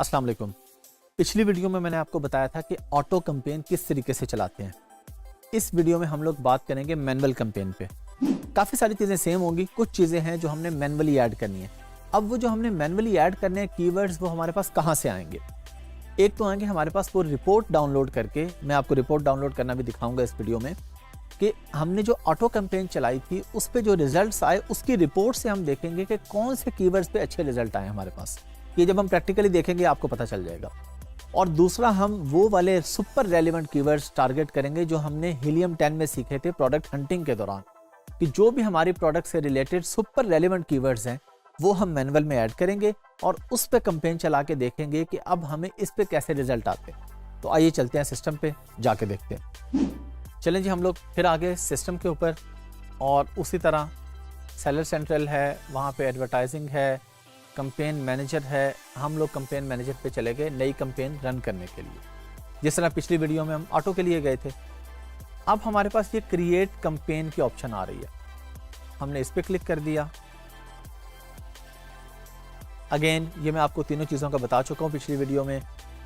अस्सलाम वालेकुम। पिछली वीडियो में मैंने आपको बताया था कि ऑटो कैंपेन किस तरीके से चलाते हैं। इस वीडियो में हम लोग बात करेंगे मैनुअल कैंपेन पे। काफ़ी सारी चीज़ें सेम होंगी, कुछ चीज़ें हैं जो हमने मैनुअली ऐड करनी है। अब वो जो हमने मैनुअली ऐड करने हैं कीवर्ड्स, वो हमारे पास कहाँ से आएंगे? एक तो आएंगे हमारे पास वो रिपोर्ट डाउनलोड करके। मैं आपको रिपोर्ट डाउनलोड करना भी दिखाऊंगा इस वीडियो में कि हमने जो ऑटो कैंपेन चलाई थी उस पे जो रिजल्ट्स आए उसकी रिपोर्ट से हम देखेंगे कि कौन से कीवर्ड्स पे अच्छे रिजल्ट आए हमारे पास। ये जब हम प्रैक्टिकली देखेंगे आपको पता चल जाएगा। और दूसरा, हम वो वाले सुपर रेलिवेंट कीवर्ड्स टारगेट करेंगे जो हमने हीलियम 10 में सीखे थे प्रोडक्ट हंटिंग के दौरान, कि जो भी हमारी प्रोडक्ट से रिलेटेड सुपर रेलिवेंट कीवर्ड्स हैं वो हम मैनुअल में ऐड करेंगे और उस पे कैंपेन चला के देखेंगे कि अब हमें इस पे कैसे रिजल्ट आते हैं। तो आइए चलते हैं सिस्टम पे जाके देखते हैं। चलें जी, हम लोग फिर आगे सिस्टम के ऊपर, और उसी तरह सेलर सेंट्रल है, वहाँ पे एडवर्टाइजिंग है, कैंपेन मैनेजर है। हम लोग कैंपेन मैनेजर पे चले गए नई कैंपेन रन करने के लिए। जिस तरह पिछली वीडियो में हम ऑटो के लिए गए थे, अब हमारे पास ये क्रिएट कैंपेन की ऑप्शन आ रही है। हमने इस पर क्लिक कर दिया। अगेन ये मैं आपको तीनों चीज़ों का बता चुका हूँ पिछली वीडियो में।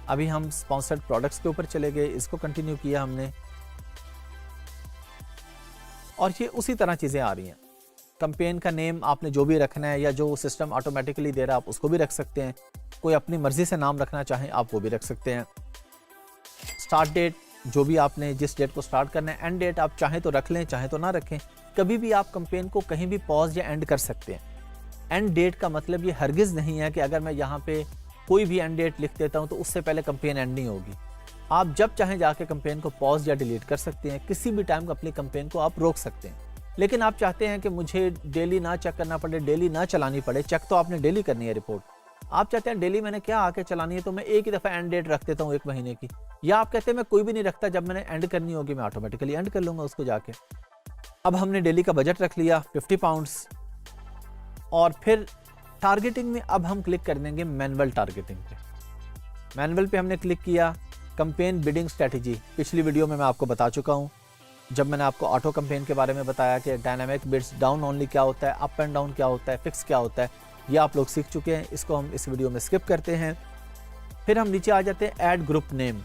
अभी हम स्पॉन्सर्ड प्रोडक्ट्स के ऊपर चले गए, इसको कंटिन्यू किया हमने, और ये उसी तरह चीज़ें आ रही हैं। कैंपेन का नेम आपने जो भी रखना है या जो सिस्टम ऑटोमेटिकली दे रहा है आप उसको भी रख सकते हैं। कोई अपनी मर्जी से नाम रखना चाहें आप वो भी रख सकते हैं। स्टार्ट डेट, जो भी आपने जिस डेट को स्टार्ट करना है। एंड डेट आप चाहें तो रख लें, चाहें तो ना रखें। कभी भी आप कैंपेन को कहीं भी पॉज या एंड कर सकते हैं। एंड डेट का मतलब ये हरगिज़ नहीं है कि अगर मैं यहाँ पे कोई भी एंड डेट लिख देता हूँ तो उससे पहले कैंपेन एंड नहीं होगी। आप जब चाहें जाके कैंपेन को पॉज या डिलीट कर सकते हैं। किसी भी टाइम अपनी कैंपेन को आप रोक सकते हैं। लेकिन आप चाहते हैं कि मुझे डेली ना चेक करना पड़े, डेली ना चलानी पड़े। चेक तो आपने डेली करनी है रिपोर्ट। आप चाहते हैं डेली मैंने क्या आके चलानी है, तो मैं एक ही दफ़ा एंड डेट रख देता हूँ 1 महीने की। या आप कहते हैं मैं कोई भी नहीं रखता, जब मैंने एंड करनी होगी मैं ऑटोमेटिकली एंड कर लूँगा उसको जाके। अब हमने डेली का बजट रख लिया 50 पाउंड्स। और फिर टारगेटिंग में अब हम क्लिक कर देंगे मैनुअल टारगेटिंग पे। मैनुअल पे हमने क्लिक किया। कैंपेन बिडिंग स्ट्रेटजी पिछली वीडियो में मैं आपको बता चुका हूँ, जब मैंने आपको ऑटो कैंपेन के बारे में बताया कि डायनामिक बिड्स डाउन ओनली क्या होता है, अप एंड डाउन क्या होता है, फिक्स क्या होता है, ये आप लोग सीख चुके हैं। इसको हम इस वीडियो में स्किप करते हैं। फिर हम नीचे आ जाते हैं ऐड ग्रुप नेम।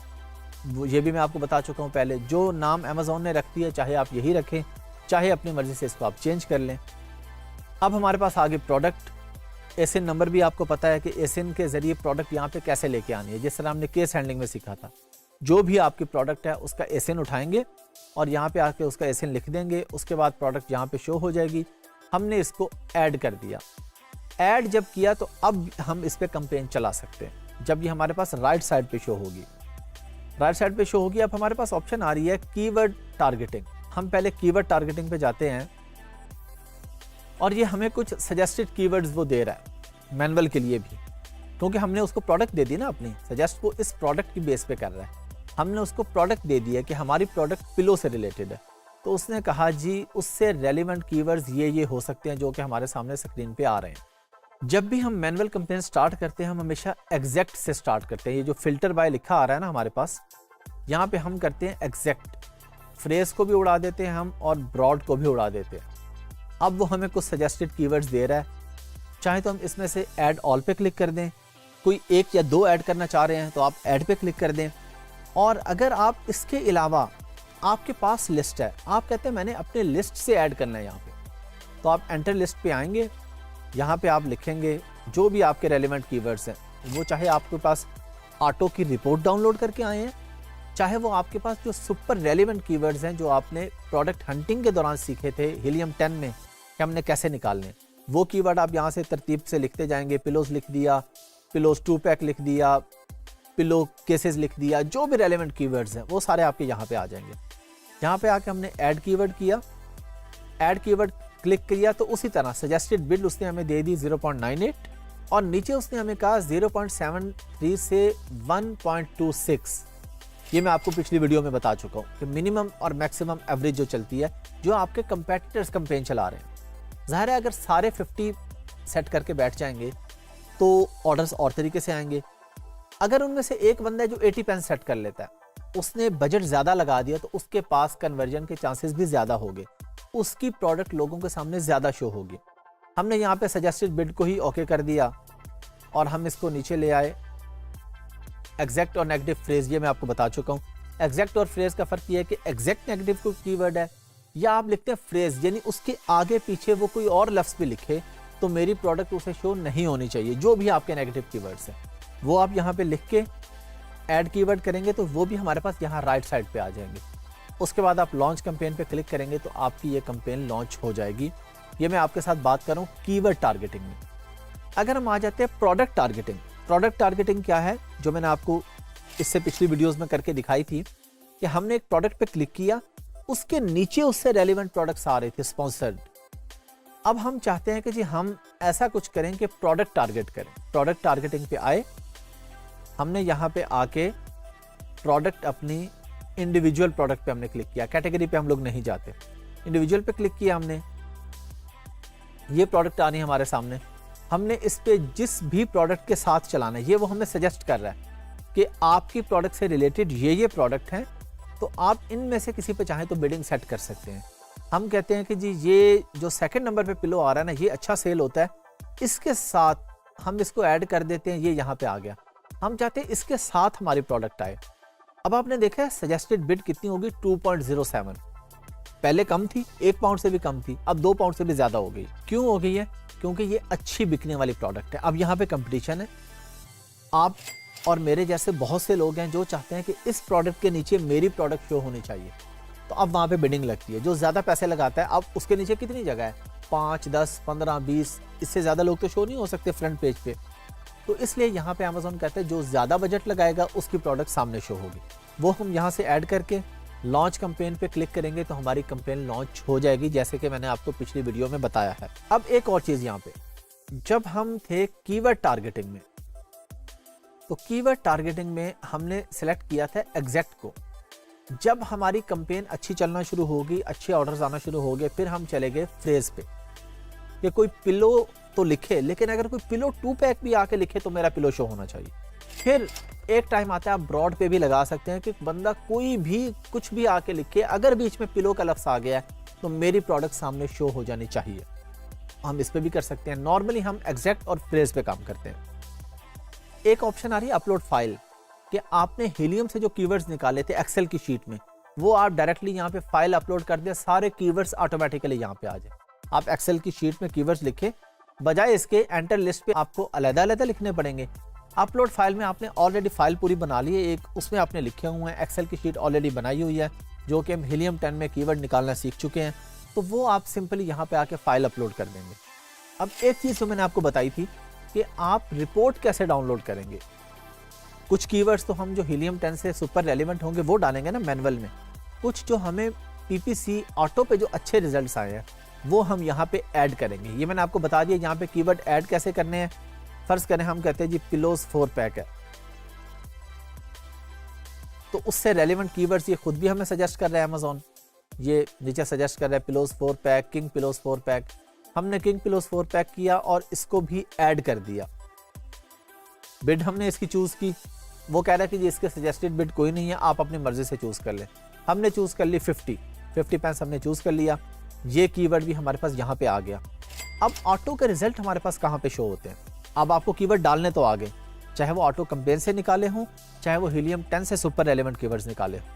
ये भी मैं आपको बता चुका हूँ पहले। जो नाम अमेजोन ने रख दिया चाहे आप यही रखें, चाहे अपनी मर्जी से इसको आप चेंज कर लें। अब हमारे पास आगे प्रोडक्ट एसिन नंबर भी आपको पता है कि एसिन के ज़रिए प्रोडक्ट यहाँ पे कैसे लेके आनी है। जिस तरह हमने केस हैंडलिंग में सीखा था, जो भी आपकी प्रोडक्ट है उसका एसिन उठाएंगे और यहाँ पे आके उसका एसिन लिख देंगे। उसके बाद प्रोडक्ट यहाँ पे शो हो जाएगी। हमने इसको ऐड कर दिया। ऐड जब किया तो अब हम इस पे कैंपेन चला सकते हैं। जब ये हमारे पास राइट साइड पे शो होगी, राइट साइड पे शो होगी, अब हमारे पास ऑप्शन आ रही है कीवर्ड टारगेटिंग। हम पहले कीवर्ड टारगेटिंग पे जाते हैं और ये हमें कुछ सजेस्टेड कीवर्ड्स वो दे रहा है मैनुअल के लिए भी, क्योंकि हमने उसको प्रोडक्ट दे दी ना अपनी। सजेस्ट वो इस प्रोडक्ट की बेस पे कर रहा है। हमने उसको प्रोडक्ट दे दिया कि हमारी प्रोडक्ट पिलो से रिलेटेड है, तो उसने कहा जी उससे रेलिवेंट कीवर्ड्स ये हो सकते हैं जो कि हमारे सामने स्क्रीन पे आ रहे हैं। जब भी हम मैनुअल कैंपेन स्टार्ट करते हैं हम हमेशा एग्जैक्ट से स्टार्ट करते हैं। ये जो फिल्टर बाय लिखा आ रहा है ना हमारे पास, यहाँ पे हम करते हैं एग्जैक्ट। फ्रेज को भी उड़ा देते हैं हम और ब्रॉड को भी उड़ा देते हैं। अब वो हमें कुछ सजेस्टेड कीवर्ड्स दे रहा है। चाहे तो हम इसमें से ऐड ऑल पे क्लिक कर दें। कोई 1 या 2 ऐड करना चाह रहे हैं तो आप ऐड पे क्लिक कर दें। और अगर आप इसके अलावा आपके पास लिस्ट है, आप कहते हैं मैंने अपने लिस्ट से ऐड करना है यहाँ पे, तो आप एंटर लिस्ट पे आएंगे। यहाँ पे आप लिखेंगे जो भी आपके रेलिवेंट कीवर्ड्स हैं, वो चाहे आपके पास ऑटो की रिपोर्ट डाउनलोड करके आए हैं, चाहे वो आपके पास जो सुपर रेलिवेंट कीवर्ड्स हैं जो आपने प्रोडक्ट हंटिंग के दौरान सीखे थे हीलियम 10 में कि हमने कैसे निकालने, वो कीवर्ड आप यहाँ से तरतीब से लिखते जाएंगे। पिलोज लिख दिया, पिलोज 2 पैक लिख दिया, पिलो केसेस लिख दिया, जो भी रेलेवेंट कीवर्ड्स हैं वो सारे आपके यहाँ पे आ जाएंगे। यहाँ पे आके हमने ऐड कीवर्ड किया, ऐड कीवर्ड क्लिक किया तो उसी तरह सजेस्टेड बिड उसने हमें दे दी 0.98 और नीचे उसने हमें कहा 0.73 से 1.26। ये मैं आपको पिछली वीडियो में बता चुका हूँ कि मिनिमम और मैक्सिमम एवरेज जो चलती है, जो आपके कंपेटिटर्स कैंपेन चला रहे हैं। ज़ाहिर है अगर सारे 50 सेट करके बैठ जाएंगे तो ऑर्डर्स और तरीके से आएंगे। अगर उनमें से एक बंदा जो 80 पेन सेट कर लेता है, उसने बजट ज़्यादा लगा दिया, तो उसके पास कन्वर्जन के चांसेस भी ज़्यादा होंगे, उसकी प्रोडक्ट लोगों के सामने ज़्यादा शो होगी। हमने यहाँ पे सजेस्टेड बिड को ही ओके कर दिया और हम इसको नीचे ले आए एग्जैक्ट और नेगेटिव फ्रेज, ये मैं आपको बता चुका हूँ। एग्जैक्ट और फ्रेज का फर्क ये है कि एग्जैक्ट नेगेटिव कोई कीवर्ड है या आप लिखते हैं फ्रेज, यानी उसके आगे पीछे वो कोई और लफ्ज़ भी लिखे तो मेरी प्रोडक्ट उसे शो नहीं होनी चाहिए। जो भी आपके नेगेटिव कीवर्ड्स हैं वो आप यहाँ पे लिख के ऐड कीवर्ड करेंगे तो वो भी हमारे पास यहाँ राइट साइड पे आ जाएंगे। उसके बाद आप लॉन्च कैंपेन पे क्लिक करेंगे तो आपकी ये कैंपेन लॉन्च हो जाएगी। ये मैं आपके साथ बात कर रहा हूँ कीवर्ड टारगेटिंग में। अगर हम आ जाते हैं प्रोडक्ट टारगेटिंग, प्रोडक्ट टारगेटिंग क्या है, जो मैंने आपको इससे पिछली वीडियोस में करके दिखाई थी कि हमने एक प्रोडक्ट पे क्लिक किया, उसके नीचे उससे रेलिवेंट प्रोडक्ट्स आ रहे थे स्पॉन्सर्ड। अब हम चाहते हैं कि जी हम ऐसा कुछ करें कि प्रोडक्ट टारगेट करें। प्रोडक्ट टारगेटिंग पे आए, हमने यहाँ पे आके प्रोडक्ट अपनी इंडिविजुअल प्रोडक्ट पे हमने क्लिक किया, कैटेगरी पे हम लोग नहीं जाते, इंडिविजुअल पे क्लिक किया हमने। ये प्रोडक्ट आ रही है हमारे सामने, हमने इस पे जिस भी प्रोडक्ट के साथ चलाना है, ये वो हमें सजेस्ट कर रहा है कि आपकी प्रोडक्ट से रिलेटेड ये प्रोडक्ट हैं, तो आप इनमें से किसी पे चाहें तो बिडिंग सेट कर सकते हैं। हम कहते हैं कि जी ये जो सेकंड नंबर पे पिलो आ रहा है ना, ये अच्छा सेल होता है, इसके साथ हम इसको ऐड कर देते हैं, ये यहाँ पे आ गया। हम चाहते हैं इसके साथ हमारी प्रोडक्ट आए। अब आपने देखा है सजेस्टेड बिड कितनी होगी, 2.07। पहले कम थी, 1 पाउंड से भी कम थी, अब 2 पाउंड से भी ज्यादा हो गई। क्यों हो गई है? क्योंकि ये अच्छी बिकने वाली प्रोडक्ट है। अब यहाँ पे कंपटीशन है, आप और मेरे जैसे बहुत से लोग हैं जो चाहते हैं कि इस प्रोडक्ट के नीचे मेरी प्रोडक्ट शो होनी चाहिए, तो अब वहाँ पे बिडिंग लगती है। जो ज़्यादा पैसे लगाता है, अब उसके नीचे कितनी जगह है, 5, 10, 15, 20, इससे ज़्यादा लोग तो शो नहीं हो सकते फ्रंट पेज पे। तो इसलिए यहाँ पे अमेज़ॉन कहते हैं जो ज़्यादा बजट लगाएगा उसकी प्रोडक्ट सामने शो होगी। वो हम यहाँ से ऐड करके लॉन्च कैंपेन पे क्लिक करेंगे तो हमारी कैंपेन लॉन्च हो जाएगी, जैसे कि मैंने आपको पिछली वीडियो में बताया है। अब एक और चीज़ यहाँ पे, जब हम थे कीवर्ड टारगेटिंग में, तो कीवर्ड टारगेटिंग में हमने सेलेक्ट किया था एग्जैक्ट को। जब हमारी कैंपेन अच्छी चलना शुरू होगी, अच्छे ऑर्डर्स आना शुरू हो गए, फिर हम चले गए फ्रेज पे कि कोई पिलो तो लिखे, लेकिन अगर कोई पिलो 2 पैक भी आके लिखे तो मेरा पिलो शो होना चाहिए। फिर एक टाइम आता है आप ब्रॉड पे भी लगा सकते हैं कि बंदा कोई भी कुछ भी आके लिखे, अगर बीच में पिलो का लफ्ज़ आ गया तो मेरी प्रोडक्ट सामने शो हो जानी चाहिए। हम इस पे भी कर सकते हैं। नॉर्मली हम एग्जैक्ट और फ्रेज पे काम करते हैं। एक ऑप्शन आ रही है अपलोड फाइल, कि आपने हीलियम से जो कीवर्ड्स निकाले थे एक्सेल की शीट में, वो आप डायरेक्टली यहाँ पे फाइल अपलोड कर दें, सारे कीवर्ड्स ऑटोमेटिकली यहाँ पे आ जाए। आप एक्सेल की शीट में कीवर्ड्स लिखे, बजाय इसके एंटर लिस्ट पे आपको अलग-अलग लिखने पड़ेंगे। अपलोड फाइल में आपने ऑलरेडी फाइल पूरी बना ली है, एक उसमें आपने लिखे हुए हैं, एक्सेल की शीट ऑलरेडी बनाई हुई है, जो कि हम हीलियम 10 में कीवर्ड निकालना सीख चुके हैं, तो वो आप सिंपली यहाँ पे आके फाइल अपलोड कर देंगे। अब एक चीज़ तो मैंने आपको बताई थी कि आप रिपोर्ट कैसे डाउनलोड करेंगे। कुछ कीवर्ड्स तो हम जो हीलियम 10 से सुपर रेलिवेंट होंगे वो डालेंगे ना मैनुअल में, कुछ जो हमें पीपीसी ऑटो पे जो अच्छे रिजल्ट्स आए हैं वो हम यहाँ पे ऐड करेंगे। ये मैंने आपको बता दिया यहाँ पे कीवर्ड ऐड कैसे करने हैं। फर्ज करें हम कहते हैं जी पिलोज 4 पैक है, तो उससे रेलिवेंट कीवर्ड्स ये खुद भी हमें सजेस्ट कर रहा है अमेज़ॉन, ये नीचे सजेस्ट कर रहा है pillows 4 pack, king pillows 4 pack. हमने किंग पिलोज 4 पैक किया और इसको भी ऐड कर दिया। बिड हमने इसकी चूज की, वो कह रहा है कि जी इसके सजेस्टेड बिड कोई नहीं है, आप अपनी मर्जी से चूज कर लें। हमने चूज कर ली 50 पेंस हमने चूज कर लिया। ये कीवर्ड भी हमारे पास यहाँ पे आ गया। अब ऑटो के रिजल्ट हमारे पास कहाँ पे शो होते हैं। अब आपको कीवर्ड डालने तो आ गए, चाहे वो ऑटो कैंपेन से निकाले हों, चाहे वो हीलियम 10 से सुपर रेलेवेंट कीवर्ड्स निकाले हों,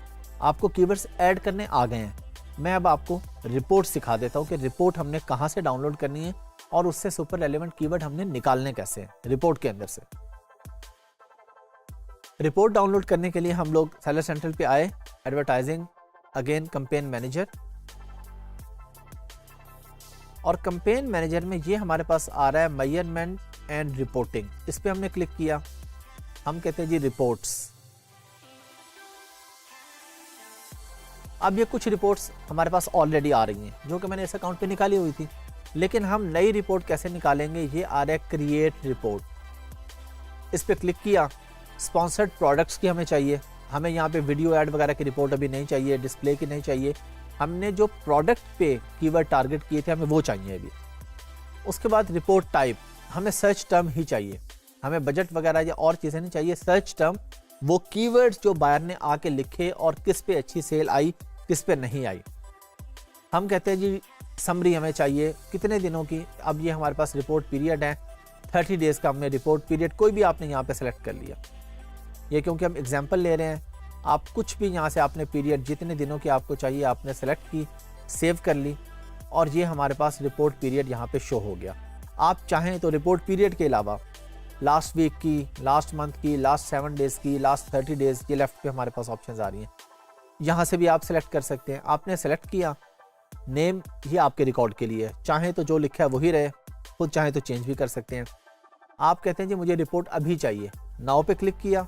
आपको कीवर्ड्स ऐड करने आ गए हैं। मैं अब आपको रिपोर्ट सिखा देता हूँ कि रिपोर्ट हमने कहाँ से डाउनलोड करनी है और उससे सुपर रेलेवेंट कीवर्ड हमने निकालने कैसे हैं रिपोर्ट के अंदर से। रिपोर्ट डाउनलोड करने के लिए हम लोग सेलर सेंट्रल पे आए, एडवर्टाइजिंग, अगेन कैंपेन मैनेजर, और कैंपेन मैनेजर में ये हमारे पास आ रहा है मेजरमेंट एंड रिपोर्टिंग। इस पे हमने क्लिक किया, हम कहते हैं जी रिपोर्ट्स। अब ये कुछ रिपोर्ट्स हमारे पास ऑलरेडी आ रही हैं जो कि मैंने इस अकाउंट पे निकाली हुई थी, लेकिन हम नई रिपोर्ट कैसे निकालेंगे। ये आ रहा है क्रिएट रिपोर्ट। इस पे क्लिक किया, स्पॉन्सर्ड प्रोडक्ट्स की हमें चाहिए, हमें यहाँ पे वीडियो ऐड वगैरह की रिपोर्ट अभी नहीं चाहिए, डिस्प्ले की नहीं चाहिए, हमने जो प्रोडक्ट पे कीवर्ड टारगेट किए थे हमें वो चाहिए अभी। उसके बाद रिपोर्ट टाइप, हमें सर्च टर्म ही चाहिए, हमें बजट वगैरह या और चीज़ें नहीं चाहिए। सर्च टर्म वो कीवर्ड्स जो बायर ने आके लिखे और किस पे अच्छी सेल आई, किस पे नहीं आई। हम कहते हैं जी समरी हमें चाहिए कितने दिनों की। अब ये हमारे पास रिपोर्ट पीरियड है 30 डेज़ का, हमने रिपोर्ट पीरियड कोई भी आपने यहाँ पे सेलेक्ट कर लिया। ये क्योंकि हम एग्जाम्पल ले रहे हैं, आप कुछ भी यहाँ से आपने पीरियड जितने दिनों की आपको चाहिए आपने सेलेक्ट की, सेव कर ली और ये हमारे पास रिपोर्ट पीरियड यहाँ पे शो हो गया। आप चाहें तो रिपोर्ट पीरियड के अलावा लास्ट वीक की, लास्ट मंथ की, लास्ट 7 डेज़ की, लास्ट 30 डेज़ की लेफ्ट पे हमारे पास ऑप्शंस आ रही हैं, यहाँ से भी आप सेलेक्ट कर सकते हैं। आपने सेलेक्ट किया, नेम ही आपके रिकॉर्ड के लिए, चाहें तो जो लिखा है वही रहे, खुद चाहें तो चेंज भी कर सकते हैं। आप कहते हैं जी मुझे रिपोर्ट अभी चाहिए, नाउ पे क्लिक किया,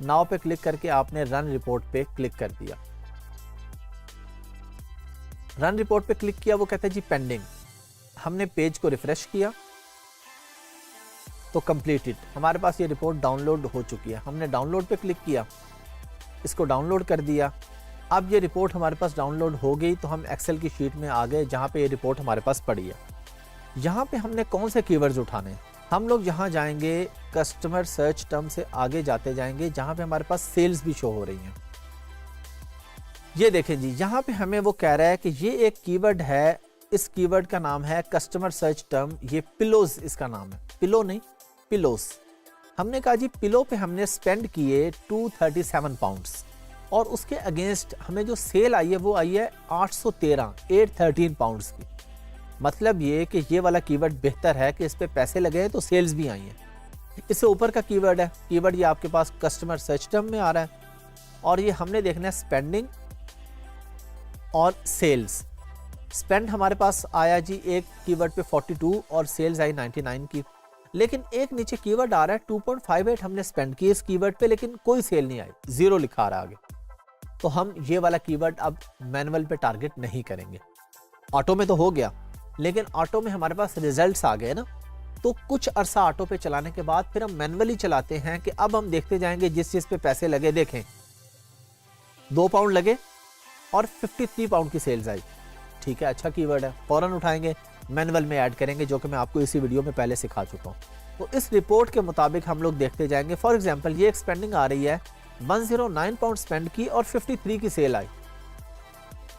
नाउ पे क्लिक करके आपने रन रिपोर्ट पे क्लिक कर दिया। रन रिपोर्ट पे क्लिक किया, वो कहते हैं जी पेंडिंग। हमने पेज को रिफ्रेश किया तो कंप्लीटेड, हमारे पास ये रिपोर्ट डाउनलोड हो चुकी है। हमने डाउनलोड पे क्लिक किया, इसको डाउनलोड कर दिया। अब ये रिपोर्ट हमारे पास डाउनलोड हो गई तो हम एक्सेल की शीट में आ गए जहाँ पे ये रिपोर्ट हमारे पास पड़ी है। यहाँ पे हमने कौन से कीवर्ड्स उठाने हैं, हम लोग यहाँ जाएंगे कस्टमर सर्च टर्म से आगे जाते जाएंगे जहाँ पे हमारे पास सेल्स भी शो हो रही हैं। ये देखें जी, यहाँ पे हमें वो कह रहा है कि ये एक कीवर्ड है, इस कीवर्ड का नाम है कस्टमर सर्च टर्म, ये पिलोज इसका नाम है, पिलो नहीं पिलोज। हमने कहा जी पिलो पे हमने स्पेंड किए 237 पाउंड्स और उसके अगेंस्ट हमें जो सेल आई है वो आई है 813 पाउंड्स की। मतलब ये कि ये वाला कीवर्ड बेहतर है कि इस पे पैसे लगे हैं तो सेल्स भी आई हैं। इससे ऊपर का कीवर्ड है, कीवर्ड ये आपके पास कस्टमर सर्च टर्म में आ रहा है और ये हमने देखना है स्पेंडिंग और सेल्स। स्पेंड हमारे पास आया जी एक कीवर्ड पे 42 और सेल्स आई 99 की, लेकिन एक नीचे कीवर्ड आ रहा है 2.58 हमने स्पेंड की इस कीवर्ड पे, लेकिन कोई सेल नहीं आई, 0 लिखा आ रहा है आगे। तो हम ये वाला कीवर्ड अब मैनुअल पे टारगेट नहीं करेंगे। ऑटो में तो हो गया, लेकिन ऑटो में हमारे पास रिजल्ट्स आ गए ना, तो कुछ अरसा ऑटो पे चलाने के बाद फिर हम मैनुअली चलाते हैं कि अब हम देखते जाएंगे जिस चीज पे पैसे लगे, देखें 2 पाउंड लगे और 53 पाउंड की सेल्स आई, ठीक है अच्छा कीवर्ड है, फौरन उठाएंगे मैनुअल में ऐड करेंगे, जो कि मैं आपको इसी वीडियो में पहले सिखा चुका हूँ। तो इस रिपोर्ट के मुताबिक हम लोग देखते जाएंगे। फॉर एग्जांपल ये एक स्पेंडिंग आ रही है 109 पाउंड स्पेंड की और 53 की सेल आई,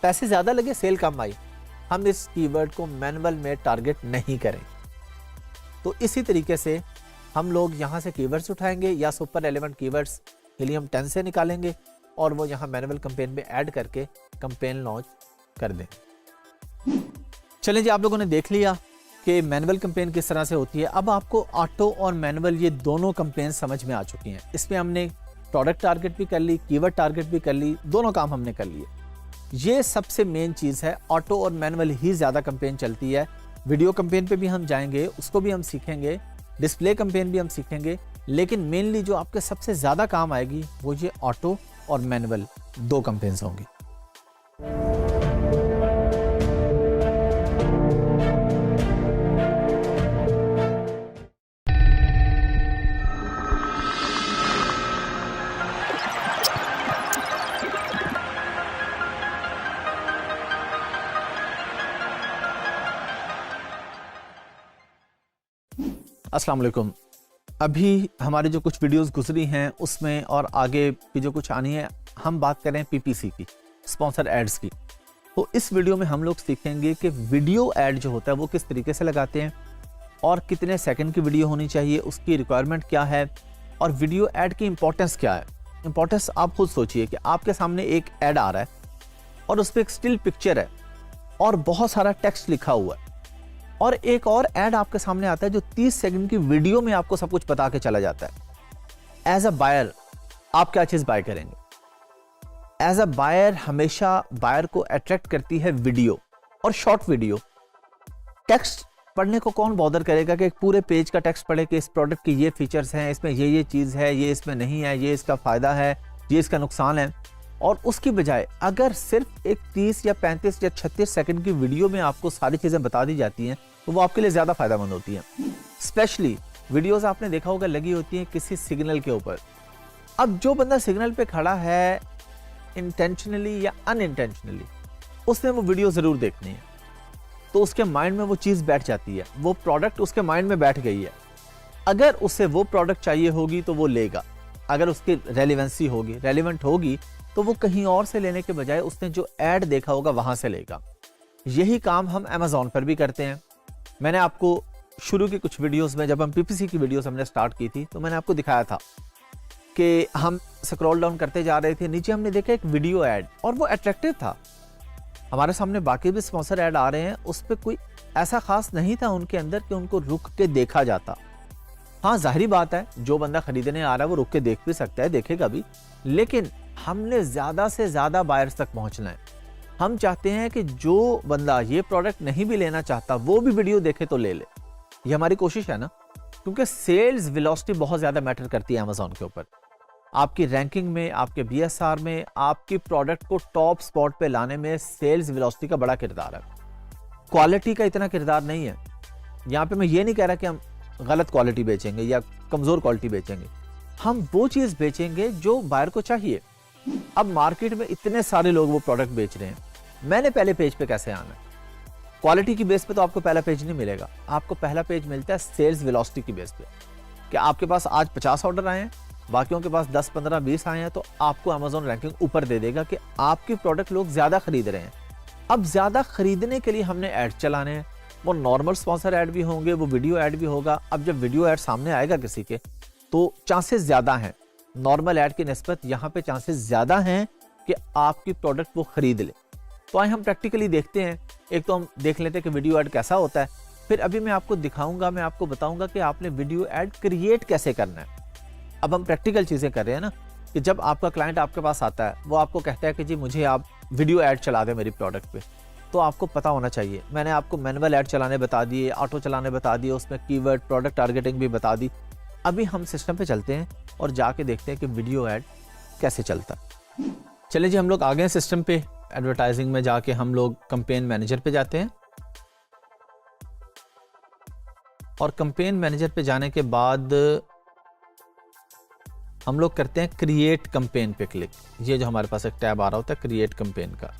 पैसे ज्यादा लगे सेल कम आई, हम इस कीवर्ड को मैनुअल में टारगेट नहीं करें। तो इसी तरीके से हम लोग यहाँ से कीवर्ड्स उठाएंगे या सुपर रेलेवेंट कीवर्ड्स हीलियम 10 से निकालेंगे और वो यहाँ मैनुअल कैंपेन में ऐड करके कैंपेन लॉन्च कर दें। चलें जी, आप लोगों ने देख लिया कि मैनुअल कैंपेन किस तरह से होती है। अब आपको ऑटो और मैनुअल ये दोनों कैंपेन समझ में आ चुकी हैं। इसमें हमने प्रोडक्ट टारगेट भी कर ली, कीवर्ड टारगेट भी कर ली, दोनों काम हमने कर लिए। ये सबसे मेन चीज़ है, ऑटो और मैनुअल ही ज़्यादा कैंपेन चलती है। वीडियो कैंपेन पे भी हम जाएंगे, उसको भी हम सीखेंगे, डिस्प्ले कैंपेन भी हम सीखेंगे, लेकिन मेनली जो आपके सबसे ज़्यादा काम आएगी वो ये ऑटो और मैनुअल 2 कैंपेन्स होंगी। अस्सलाम वालेकुम। अभी हमारे जो कुछ वीडियोस गुजरी हैं उसमें और आगे की जो कुछ आनी है, हम बात करें पीपीसी की, स्पॉन्सर एड्स की। तो इस वीडियो में हम लोग सीखेंगे कि वीडियो ऐड जो होता है वो किस तरीके से लगाते हैं और कितने सेकंड की वीडियो होनी चाहिए, उसकी रिक्वायरमेंट क्या है और वीडियो ऐड की इंपॉर्टेंस क्या है। इंपॉर्टेंस आप खुद सोचिए कि आपके सामने एक ऐड आ रहा है और उस पर एक स्टिल पिक्चर है और बहुत सारा टेक्स्ट लिखा हुआ है, और एक और ऐड आपके सामने आता है जो 30 सेकंड की वीडियो में आपको सब कुछ बता के चला जाता है। एज अ बायर आप क्या चीज बाय करेंगे? एज अ बायर हमेशा बायर को अट्रैक्ट करती है वीडियो और शॉर्ट वीडियो। टेक्स्ट पढ़ने को कौन बॉदर करेगा कि एक पूरे पेज का टेक्स्ट पढ़े कि इस प्रोडक्ट की ये फीचर्स हैं, इसमें ये चीज है, ये इसमें नहीं है, ये इसका फायदा है, ये इसका नुकसान है। और उसकी बजाय अगर सिर्फ एक 30 या 35 या 36 सेकंड की वीडियो में आपको सारी चीजें बता दी जाती हैं तो वो आपके लिए ज्यादा फायदेमंद होती हैं। स्पेशली वीडियोस आपने देखा होगा लगी होती हैं किसी सिग्नल के ऊपर। अब जो बंदा सिग्नल पे खड़ा है इंटेंशनली या अनइंटेंशनली, उसने वो वीडियो जरूर देखनी है, तो उसके माइंड में वो चीज बैठ जाती है, वो प्रोडक्ट उसके माइंड में बैठ गई है। अगर उसे वो प्रोडक्ट चाहिए होगी तो वो लेगा, अगर उसकी रेलिवेंसी होगी, रेलिवेंट होगी, तो वो कहीं और से लेने के बजाय उसने जो ऐड देखा होगा वहां से लेगा। यही काम हम अमेज़ॉन पर भी करते हैं। मैंने आपको शुरू की कुछ वीडियोस में, जब हम पीपीसी की वीडियोस हमने स्टार्ट की थी, तो मैंने आपको दिखाया था कि हम स्क्रॉल डाउन करते जा रहे थे, नीचे हमने देखा एक वीडियो ऐड और वो अट्रैक्टिव था। हमारे सामने बाकी भी स्पॉन्सर ऐड आ रहे हैं, उस पर कोई ऐसा खास नहीं था उनके अंदर कि उनको रुक के देखा जाता। हाँ, जाहिर बात है जो बंदा खरीदने आ रहा है वो रुक के देख भी सकता है, देखेगा भी, लेकिन हमने ज़्यादा से ज़्यादा बायर्स तक पहुंचना है। हम चाहते हैं कि जो बंदा ये प्रोडक्ट नहीं भी लेना चाहता वो भी वीडियो देखे तो ले ले, ये हमारी कोशिश है ना, क्योंकि सेल्स वेलोसिटी बहुत ज़्यादा मैटर करती है अमेज़ॉन के ऊपर। आपकी रैंकिंग में, आपके BSR में, आपकी प्रोडक्ट को टॉप स्पॉट पे लाने में सेल्स वेलोसिटी का बड़ा किरदार है, क्वालिटी का इतना किरदार नहीं है। यहाँ पे मैं ये नहीं कह रहा कि हम गलत क्वालिटी बेचेंगे या कमज़ोर क्वालिटी बेचेंगे, हम वो चीज़ बेचेंगे जो बायर को चाहिए। अब मार्केट में इतने सारे लोग वो प्रोडक्ट बेच रहे हैं, मैंने पहले पेज पे कैसे आना है? क्वालिटी की बेस पे तो आपको पहला पेज नहीं मिलेगा, आपको पहला पेज मिलता है सेल्स वेलोसिटी की बेस पे, कि आपके पास आज 50 ऑर्डर आए हैं, बाकियों के पास 10, 15, 20 आए हैं, तो आपको अमेज़ॉन रैंकिंग ऊपर दे देगा कि आपकी प्रोडक्ट लोग ज़्यादा खरीद रहे हैं। अब ज़्यादा खरीदने के लिए हमने ऐड चलाने हैं, वो नॉर्मल स्पॉन्सर ऐड भी होंगे, वो वीडियो ऐड भी होगा। अब जब वीडियो ऐड सामने आएगा किसी के, तो चांसेस ज़्यादा हैं, नॉर्मल ऐड की निस्बत यहाँ पे चांसेस ज़्यादा हैं कि आपकी प्रोडक्ट वो खरीद ले। तो आइए हम प्रैक्टिकली देखते हैं। एक तो हम देख लेते हैं कि वीडियो ऐड कैसा होता है, फिर अभी मैं आपको दिखाऊंगा, मैं आपको बताऊंगा कि आपने वीडियो ऐड क्रिएट कैसे करना है। अब हम प्रैक्टिकल चीज़ें कर रहे हैं ना, कि जब आपका क्लाइंट आपके पास आता है, वो आपको कहता है कि जी मुझे आप वीडियो ऐड चला दें मेरी प्रोडक्ट पे, तो आपको पता होना चाहिए। मैंने आपको मैनुअल ऐड चलाने बता दिए, ऑटो चलाने बता दिए, उसमें कीवर्ड, प्रोडक्ट टारगेटिंग भी बता दी। अभी हम सिस्टम पे चलते हैं और जाके देखते हैं कि वीडियो ऐड कैसे चलता है। चलिए जी, हम लोग आ गए सिस्टम पे। एडवर्टाइजिंग में जाके हम लोग कैंपेन मैनेजर पे जाते हैं और कैंपेन मैनेजर पे जाने के बाद हम लोग करते हैं क्रिएट कैंपेन पे क्लिक। ये जो हमारे पास एक टैब आ रहा होता है क्रिएट कैंपेन का।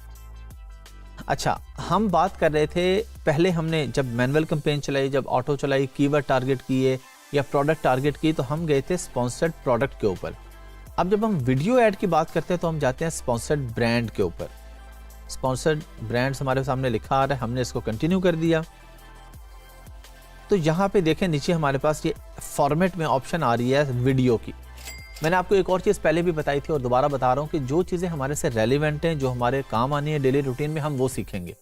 अच्छा, हम बात कर रहे थे पहले, हमने जब मैनुअल कैंपेन चलाई, जब ऑटो चलाई, कीवर्ड टारगेट किए या प्रोडक्ट टारगेट किए, तो हम गए थे स्पॉन्सर्ड प्रोडक्ट के ऊपर। अब जब हम वीडियो ऐड की बात करते हैं तो हम जाते हैं स्पॉन्सर्ड ब्रांड के ऊपर। स्पॉन्सर्ड ब्रांड्स हमारे सामने लिखा आ रहा है, हमने इसको कंटिन्यू कर दिया। तो यहाँ पे देखें नीचे हमारे पास ये फॉर्मेट में ऑप्शन आ रही है वीडियो की। मैंने आपको एक और चीज़ पहले भी बताई थी और दोबारा बता रहा हूँ कि जो चीज़ें हमारे से रेलिवेंट हैं, जो हमारे काम आनी है डेली रूटीन में, हम वो सीखेंगे।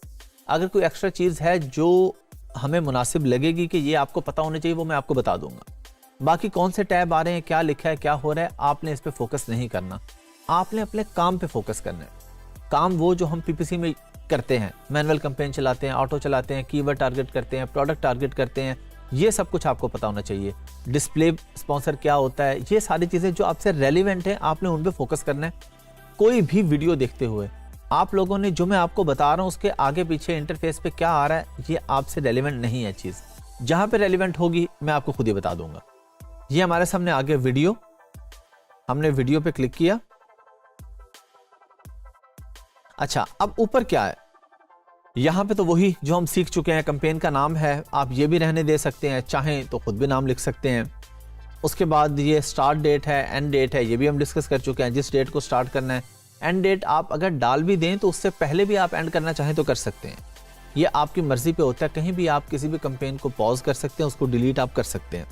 अगर कोई एक्स्ट्रा चीज़ है जो हमें मुनासिब लगेगी कि ये आपको पता होना चाहिए, वो मैं आपको बता दूंगा। बाकी कौन से टैब आ रहे हैं, क्या लिखा है, क्या हो रहा है, आपने इस पर फोकस नहीं करना। आपने अपने काम पे फोकस करना है। काम वो जो हम PPC में करते हैं, मैनुअल कैंपेन चलाते हैं, ऑटो चलाते हैं, कीवर्ड टारगेट करते हैं, प्रोडक्ट टारगेट करते हैं, ये सब कुछ आपको पता होना चाहिए। डिस्प्ले स्पॉन्सर क्या होता है, ये सारी चीज़ें जो आपसे रेलिवेंट है, आपने उन पे फोकस करना है। कोई भी वीडियो देखते हुए आप लोगों ने जो मैं आपको बता रहा हूँ उसके आगे पीछे इंटरफेस पे क्या आ रहा है, ये आपसे रेलिवेंट नहीं है चीज़। जहाँ पे रेलिवेंट होगी मैं आपको खुद ही बता दूंगा। ये हमारे सामने आगे वीडियो, हमने वीडियो पे क्लिक किया। अच्छा, अब ऊपर क्या है, यहाँ पे तो वही जो हम सीख चुके हैं। कैंपेन का नाम है, आप ये भी रहने दे सकते हैं, चाहें तो खुद भी नाम लिख सकते हैं। उसके बाद ये स्टार्ट डेट है, एंड डेट है, ये भी हम डिस्कस कर चुके हैं, जिस डेट को स्टार्ट करना है। एंड डेट आप अगर डाल भी दें तो उससे पहले भी आप एंड करना चाहें तो कर सकते हैं, ये आपकी मर्जी पे होता है। कहीं भी आप किसी भी कैंपेन को पॉज कर सकते हैं, उसको डिलीट आप कर सकते हैं।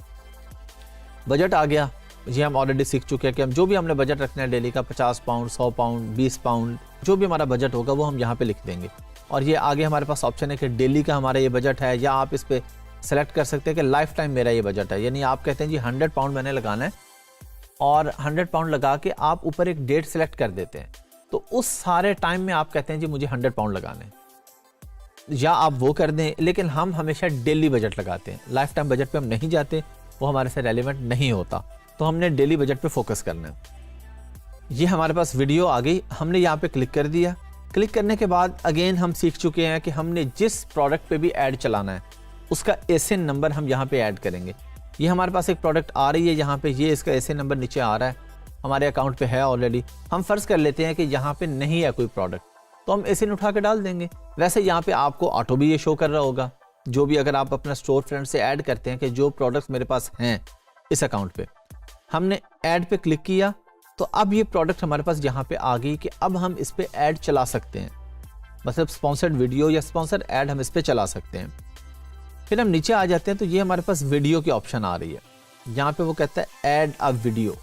बजट आ गया, ये हम ऑलरेडी सीख चुके हैं कि हम जो भी हमने बजट रखना है डेली का, 50 पाउंड, 100 पाउंड, 20 पाउंड, जो भी हमारा बजट होगा वो हम यहाँ पे लिख देंगे। और ये आगे हमारे पास ऑप्शन है कि डेली का हमारा ये बजट है, या आप इस पर सेलेक्ट कर सकते हैं कि लाइफ टाइम मेरा ये बजट है। यानी आप कहते हैं जी 100 पाउंड मैंने लगाना है, और 100 पाउंड लगा के आप ऊपर एक डेट सेलेक्ट कर देते हैं, तो उस सारे टाइम में आप कहते हैं जी मुझे 100 पाउंड लगाने हैं, या आप वो कर दें। लेकिन हम हमेशा डेली बजट लगाते हैं, लाइफ टाइम बजट पे हम नहीं जाते, वो हमारे से रेलिवेंट नहीं होता। तो हमने डेली बजट पे फोकस करना है। ये हमारे पास वीडियो आ गई, हमने यहाँ पे क्लिक कर दिया। क्लिक करने के बाद अगेन हम सीख चुके हैं कि हमने जिस प्रोडक्ट पे भी ऐड चलाना है उसका एसएन नंबर हम यहाँ पे ऐड करेंगे। ये हमारे पास एक प्रोडक्ट आ रही है यहाँ पे, ये इसका एसएन नंबर नीचे आ रहा है, हमारे अकाउंट पे है ऑलरेडी। हम फर्ज कर लेते हैं कि यहाँ पे नहीं है कोई प्रोडक्ट, तो हम एसएन उठा के डाल देंगे। वैसे यहाँ पे आपको ऑटो भी ये शो कर रहा होगा, जो भी अगर आप अपना स्टोर फ्रंट से ऐड करते हैं कि जो प्रोडक्ट्स मेरे पास हैं इस अकाउंट पे, हमने ऐड पे क्लिक किया तो अब ये प्रोडक्ट हमारे पास यहाँ पे आ गई कि अब हम इस पे ऐड चला सकते हैं। मतलब स्पॉन्सर्ड वीडियो या स्पॉन्सर्ड ऐड हम इस पे चला सकते हैं। फिर हम नीचे आ जाते हैं तो ये हमारे पास वीडियो की ऑप्शन आ रही है, यहाँ पे वो कहता है ऐड अ वीडियो।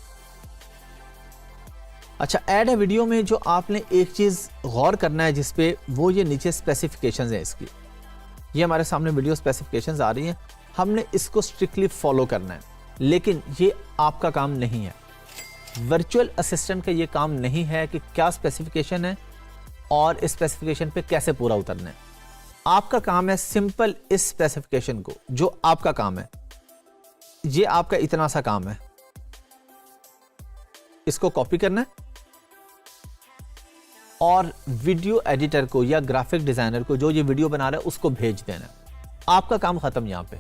अच्छा, ऐड है वीडियो में जो आपने एक चीज़ गौर करना है जिस पे, वो ये नीचे स्पेसिफिकेशंस हैं इसकी। ये हमारे सामने वीडियो स्पेसिफिकेशंस आ रही हैं, हमने इसको स्ट्रिक्टली फॉलो करना है, लेकिन ये आपका काम नहीं है। वर्चुअल असिस्टेंट का ये काम नहीं है कि क्या स्पेसिफिकेशन है और इस स्पेसिफिकेशन पे कैसे पूरा उतरना है। आपका काम है सिंपल इस स्पेसिफिकेशन को, जो आपका काम है, ये आपका इतना सा काम है, इसको कॉपी करना है और वीडियो एडिटर को या ग्राफिक डिजाइनर को जो ये वीडियो बना रहा है उसको भेज देना है। आपका काम खत्म यहां पे।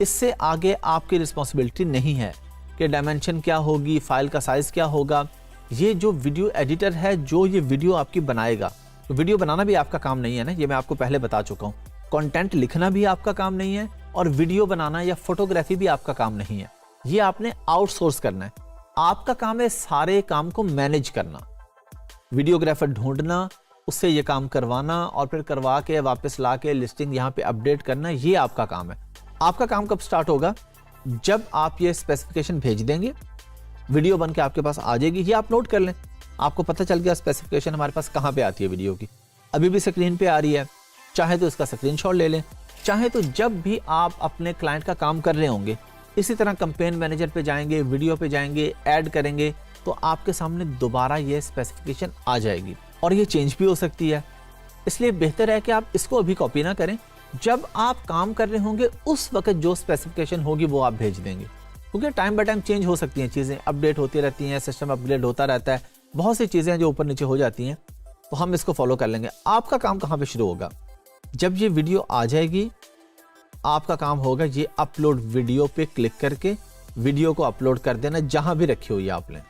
इससे आगे आपकी रिस्पॉन्सिबिलिटी नहीं है कि डायमेंशन क्या होगी, फाइल का साइज क्या होगा। ये जो वीडियो एडिटर है जो ये वीडियो आपकी बनाएगा, तो वीडियो बनाना भी आपका काम नहीं है ना, ये मैं आपको पहले बता चुका हूं। कंटेंट लिखना भी आपका काम नहीं है और वीडियो बनाना या फोटोग्राफी भी आपका काम नहीं है। ये आपने आउटसोर्स करना है। आपका काम है सारे काम को मैनेज करना, वीडियोग्राफर ढूंढना, उससे ये काम करवाना और फिर करवा के वापस ला के लिस्टिंग यहाँ पे अपडेट करना। ये आपका काम है। आपका काम कब स्टार्ट होगा? जब आप ये स्पेसिफिकेशन भेज देंगे, वीडियो बन के आपके पास आ जाएगी। ये आप नोट कर लें, आपको पता चल गया स्पेसिफिकेशन हमारे पास कहाँ पे आती है वीडियो की। अभी भी स्क्रीन पे आ रही है, चाहे तो इसका स्क्रीनशॉट ले लें, चाहे तो जब भी आप अपने क्लाइंट का काम कर रहे होंगे इसी तरह कैंपेन मैनेजर पे जाएंगे, वीडियो पे जाएंगे, ऐड करेंगे, तो आपके सामने दोबारा ये स्पेसिफिकेशन आ जाएगी और ये चेंज भी हो सकती है। इसलिए बेहतर है कि आप इसको अभी कॉपी ना करें, जब आप काम कर रहे होंगे उस वक्त जो स्पेसिफिकेशन होगी वो आप भेज देंगे, क्योंकि टाइम बाय टाइम चेंज हो सकती हैं, चीज़ें अपडेट होती रहती हैं, सिस्टम अपग्रेड होता रहता है, बहुत सी चीज़ें जो ऊपर नीचे हो जाती हैं, तो हम इसको फॉलो कर लेंगे। आपका काम कहाँ पे शुरू होगा? जब ये वीडियो आ जाएगी, आपका काम होगा ये अपलोड वीडियो पे क्लिक करके वीडियो को अपलोड कर देना जहां भी रखी हुई है आपने।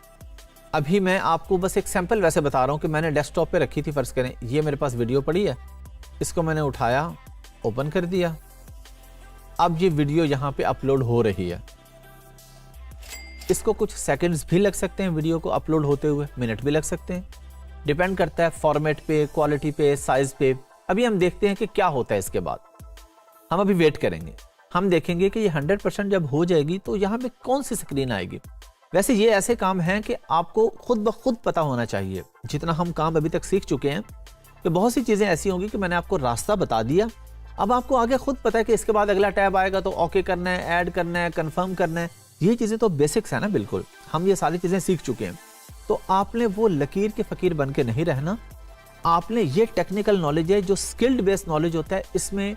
अभी मैं आपको बस एक सैंपल वैसे बता रहा हूं कि मैंने डेस्कटॉप पे रखी थी, फर्ज करें ये मेरे पास वीडियो पड़ी है, इसको मैंने उठाया, ओपन कर दिया, अब ये वीडियो यहां पे अपलोड हो रही है। इसको कुछ सेकंड्स भी लग सकते हैं वीडियो को अपलोड होते हुए, मिनट भी लग सकते हैं, डिपेंड करता है फॉर्मेट पे, क्वालिटी पे, साइज पे। अभी हम देखते हैं कि क्या होता है इसके बाद। हम अभी वेट करेंगे, हम देखेंगे कि ये 100% जब हो जाएगी तो यहाँ पे कौन सी स्क्रीन आएगी। वैसे ये ऐसे काम हैं कि आपको खुद ब खुद पता होना चाहिए। जितना हम काम अभी तक सीख चुके हैं कि बहुत सी चीज़ें ऐसी होंगी कि मैंने आपको रास्ता बता दिया, अब आपको आगे खुद पता है कि इसके बाद अगला टैब आएगा तो ओके करना है, ऐड करना है, कन्फर्म करना है। ये चीज़ें तो बेसिक्स है ना, बिल्कुल हम ये सारी चीज़ें सीख चुके हैं। तो आपने वो लकीर के फ़कीर बन के नहीं रहना, आपने ये टेक्निकल नॉलेज है जो स्किल्ड बेस्ड नॉलेज होता है, इसमें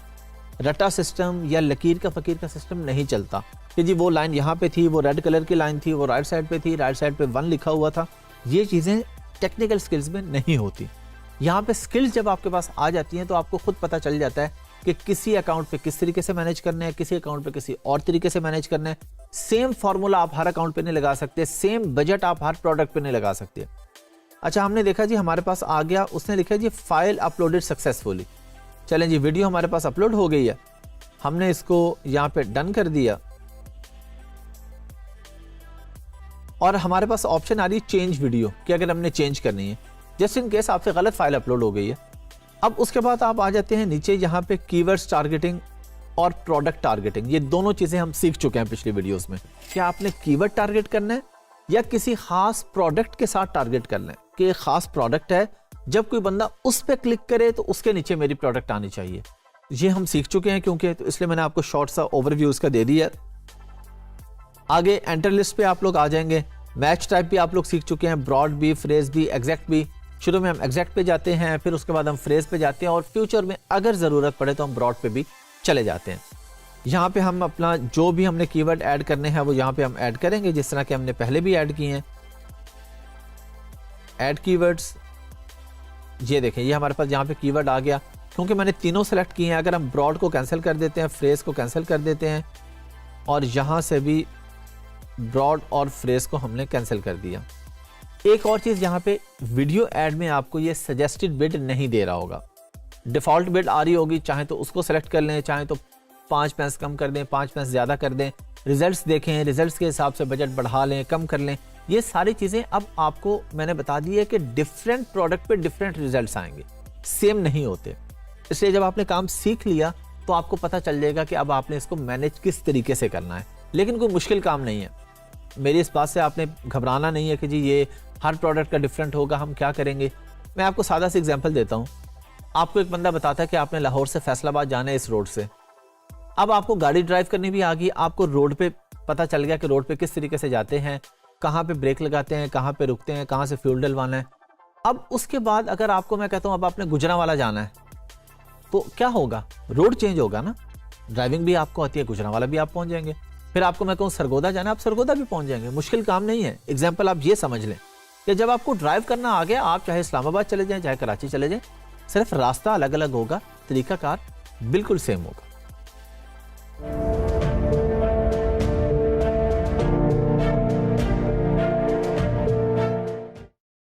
रटा सिस्टम या लकीर का फकीर का सिस्टम नहीं चलता कि जी वो लाइन यहाँ पे थी, वो रेड कलर की लाइन थी, वो राइट साइड पे थी, राइट साइड पे 1 लिखा हुआ था। ये चीज़ें टेक्निकल स्किल्स में नहीं होती। यहाँ पे स्किल्स जब आपके पास आ जाती हैं तो आपको खुद पता चल जाता है कि किसी अकाउंट पे किस तरीके से मैनेज करना है, किसी अकाउंट पे किसी और तरीके से मैनेज करना है। सेम फार्मूला आप हर अकाउंट पे नहीं लगा सकते, सेम बजट आप हर प्रोडक्ट पे नहीं लगा सकते। अच्छा, हमने देखा जी हमारे पास आ गया, उसने लिखा जी फाइल अपलोडेड सक्सेसफुली। चलें जी, वीडियो हमारे पास अपलोड हो गई है, हमने इसको यहाँ पे डन कर दिया और हमारे पास ऑप्शन आ रही है चेंज वीडियो कि अगर हमने चेंज करनी है, जस्ट इन केस आपसे गलत फाइल अपलोड हो गई है। अब उसके बाद आप आ जाते हैं नीचे, यहाँ पे कीवर्ड्स टारगेटिंग और प्रोडक्ट टारगेटिंग। ये दोनों चीज़ें हम सीख चुके हैं पिछली वीडियोस में। क्या आपने कीवर्ड टारगेट करना है या किसी खास प्रोडक्ट के साथ टारगेट करना है कि एक खास प्रोडक्ट है, जब कोई बंदा उस पर क्लिक करे तो उसके नीचे मेरी प्रोडक्ट आनी चाहिए। ये हम सीख चुके हैं क्योंकि, तो इसलिए मैंने आपको शॉर्ट सा ओवरव्यू इसका दे दिया। आगे एंटर लिस्ट पे आप लोग आ जाएंगे। मैच टाइप भी आप लोग सीख चुके हैं, ब्रॉड भी, फ्रेज भी, एग्जैक्ट भी। शुरू में हम एग्जैक्ट पे जाते हैं, फिर उसके बाद हम फ्रेज पे जाते हैं और फ्यूचर में अगर ज़रूरत पड़े तो हम ब्रॉड पे भी चले जाते हैं। यहाँ पे हम अपना जो भी हमने कीवर्ड ऐड करने हैं वो यहाँ पे हम ऐड करेंगे, जिस तरह के हमने पहले भी ऐड किए हैं। ऐड कीवर्ड्स, ये देखें ये हमारे पास यहाँ पे कीवर्ड आ गया क्योंकि मैंने तीनों सेलेक्ट किए हैं। अगर हम ब्रॉड को कैंसिल कर देते हैं, फ्रेज को कैंसिल कर देते हैं और यहाँ से भी ब्रॉड और फ्रेज को हमने कैंसिल कर दिया। एक और चीज़, यहाँ पे वीडियो ऐड में आपको ये सजेस्टेड बिड नहीं दे रहा होगा, डिफ़ॉल्ट बिड आ रही होगी, चाहे तो उसको सेलेक्ट कर लें, चाहे तो 5 पैसे कम कर दें, 5 पैसे ज़्यादा कर दें। रिजल्ट्स देखें, रिजल्ट्स के हिसाब से बजट बढ़ा लें, कम कर लें। ये सारी चीज़ें अब आपको मैंने बता दी है कि डिफरेंट प्रोडक्ट पे डिफरेंट रिजल्ट्स आएंगे, सेम नहीं होते। इसलिए जब आपने काम सीख लिया तो आपको पता चल जाएगा कि अब आपने इसको मैनेज किस तरीके से करना है। लेकिन कोई मुश्किल काम नहीं है। मेरी इस बात से आपने घबराना नहीं है कि जी ये हर प्रोडक्ट का डिफरेंट होगा, हम क्या करेंगे। मैं आपको सादा सी एग्जांपल देता हूँ। आपको एक बंदा बताता है कि आपने लाहौर से फैसलाबाद जाना है इस रोड से। अब आपको गाड़ी ड्राइव करनी भी आ गई, आपको रोड पे पता चल गया कि रोड पे किस तरीके से जाते हैं, कहाँ पे ब्रेक लगाते हैं, कहाँ पे रुकते हैं, कहाँ से फ्यूल डलवाना है। अब उसके बाद अगर आपको मैं कहता हूँ अब आपने गुजरांवाला जाना है, तो क्या होगा, रोड चेंज होगा ना। ड्राइविंग भी आपको आती है, गुजरांवाला भी आप पहुंच जाएंगे। फिर आपको मैं कहूँ सरगोदा जाना, आप सरगोदा भी पहुंच जाएंगे। मुश्किल काम नहीं है। एग्जाम्पल आप ये समझ लें कि जब आपको ड्राइव करना आ गया, आप चाहे इस्लामाबाद चले जाएं, चाहे कराची चले जाएं, सिर्फ रास्ता अलग अलग होगा, तरीकाकार बिल्कुल सेम होगा।